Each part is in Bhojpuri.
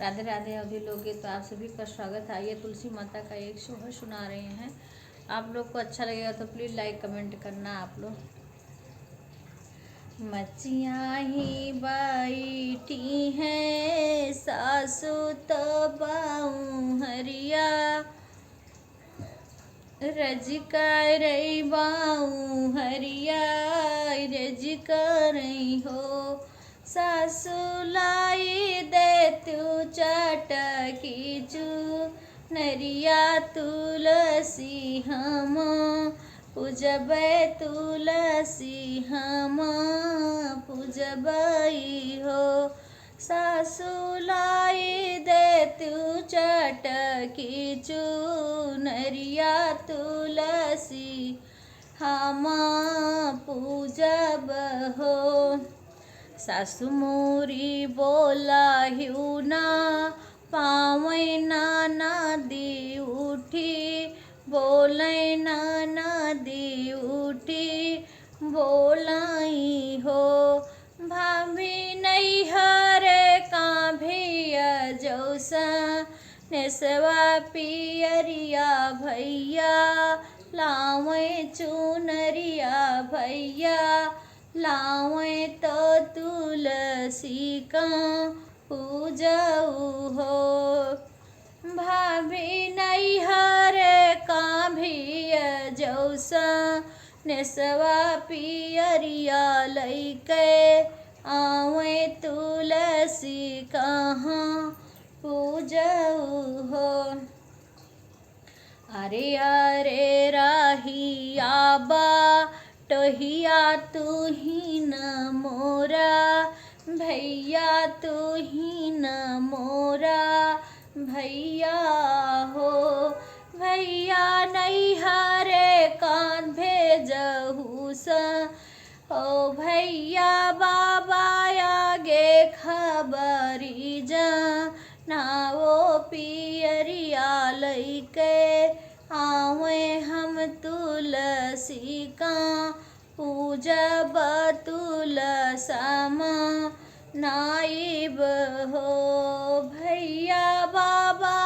राधे राधे अवधि लोगे। तो आप सभी का स्वागत है। आइए तुलसी माता का एक सोहर सुना रहे हैं। आप लोग को अच्छा लगेगा तो प्लीज़ लाइक कमेंट करना आप लोग। मचिया ही बैठी हैं सासु तबाऊ हरिया, रज कर बाऊ हरिया, रज कर हो सासु लाई दे तू चटकी चू नरिया तुलसी हम पूजबै तुलसी हम पूजबै हो सासु लाई दे तू चटकी चू नरिया तुलसी हम पूजब हो। सासु मोरी बोला हिउ ना पावै नाना दी उठी, बोलै नाना दी उठी बोलाई हो भाभी नहीं हरे का भैया जौसा नेसवा पियरिया भैया लावे चुनरिया भैया लावे तो तुलसी का पूजऊ हो भाभी नहीं हरे का भैया जौसा नेसवा पियरिया लैके आवे तुलसी कहाँ पूजऊ हो। अरे अरे राहिया बा टोहिया तू ही न मोरा भैया तू ही न मोरा भैया हो भैया नहीं हरे कान भेजहू सा ओ भैया बाबा आगे खबरी जा ना वो पियरिया लैके आवे हम तुलसी का पूजब तुलसमा नाइब हो भैया बाबा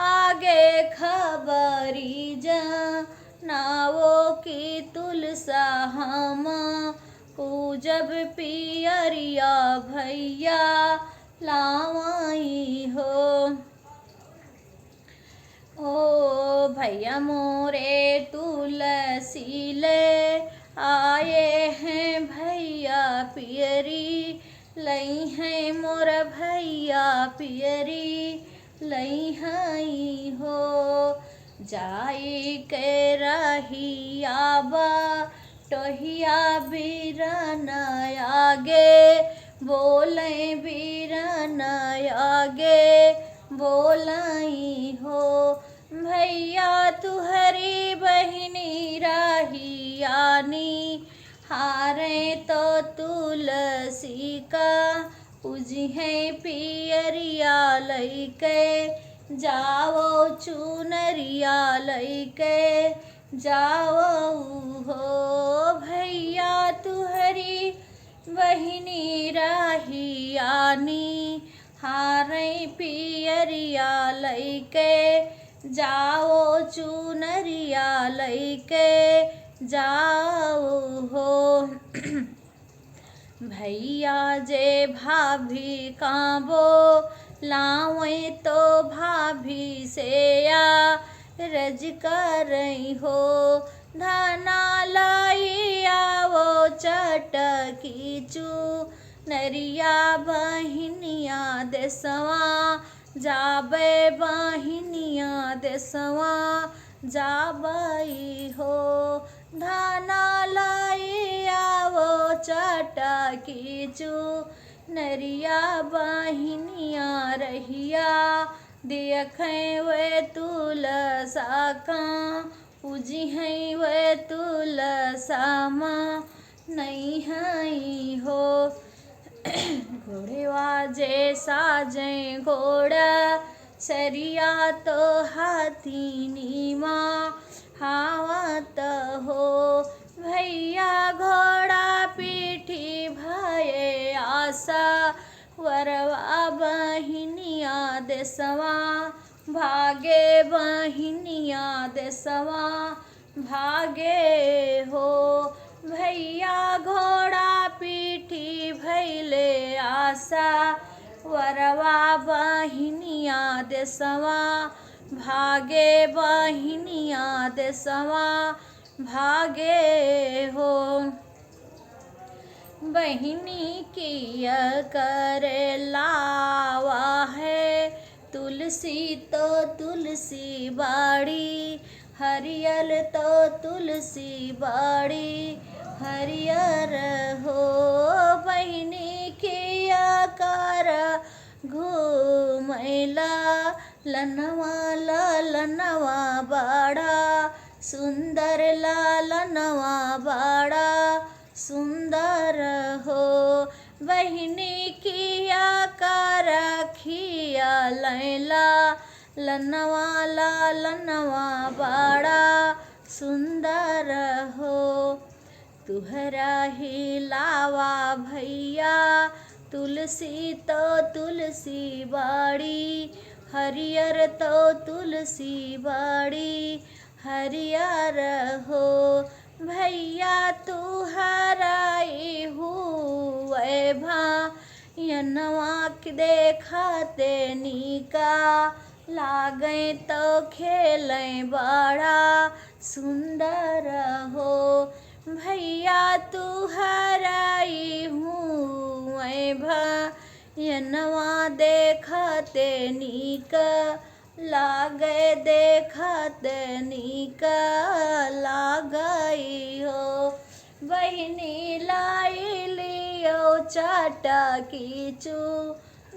आगे खबरी जा नावो की तुलसा हम पूजब पियरिया भैया लावाई हो। ओ भैया मोरे तुलसी ले आए हैं भैया पियरी लई हैं मोर भैया पियरी लई हई हो जाई के रहिया बा टोहिया बीरन आगे बोले बीरन आगे बोलाई हो भैया तुहरी बहिनी राहियानी हारे तो तुलसी का पूजिहे पियरिया लैके जाओ चुनरिया लैके जाओ हो भैया तुहरी बहिनी राहियानी हारे पियरिया लैके जाओ चुनरिया लैके जाओ हो भैया जे भाभी काबो लावे तो भाभी से या रज कर हो धना लाई आवो चटकी चू नरिया बहिनिया देसवा जाबे बहिनिया देसवा जाबई हो धना लाई आवो चटकी चू नरिया बहिनिया रहिया देखें वे तुलसा का पूजी हैं वे तुलसा माँ नहीं हई हो घोड़ेवा जैसा जय घोड़ा सरिया तो हाथी नीमा हावत हो भैया घोड़ा पीठी भये आशा वरवा बहिनिया देसवा भागे बहिनिया देसवा भागे हो। भैया घोड़ा पीठी भैले आशा वरवा बहिनिया देसवा भागे बहिनिया देसवा भागे हो। बहिनी किया करे लावा है तुलसी तो तुलसी बाड़ी हरियल तो तुलसी बाड़ी हरियर हो। बहिनी किया कर घूमैला लनवा बाड़ा सुंदर लालनवा बाड़ा सुंदर हो। बहिनी किया कर खिया लैला लनवा लालनवा बाड़ा सुंदर हो। तुहरा ही लावा भैया तुलसी तो तुलसी बाड़ी हरियर तो तुलसी बाड़ी हरियर हो। भैया तुहराई हुए भायनवा देखते नीका लागे तो खेलें बड़ा सुंदर हो। भैया तुहराई हुए भायनवा देखते नीका लागे देखते नीका लागई हो। बहिनी लाई लियो चाटा कीचू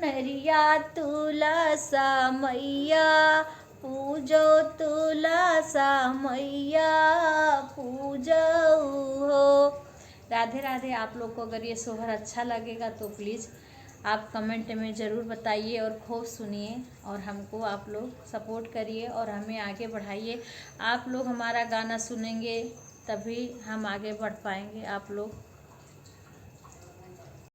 नरिया तुलसा मैया पूजो तुलसा मैया पूजो हो। राधे राधे। आप लोग को अगर ये सोहर अच्छा लगेगा तो प्लीज़ आप कमेंट में ज़रूर बताइए और खूब सुनिए और हमको आप लोग सपोर्ट करिए और हमें आगे बढ़ाइए। आप लोग हमारा गाना सुनेंगे तभी हम आगे बढ़ पाएंगे। आप लोग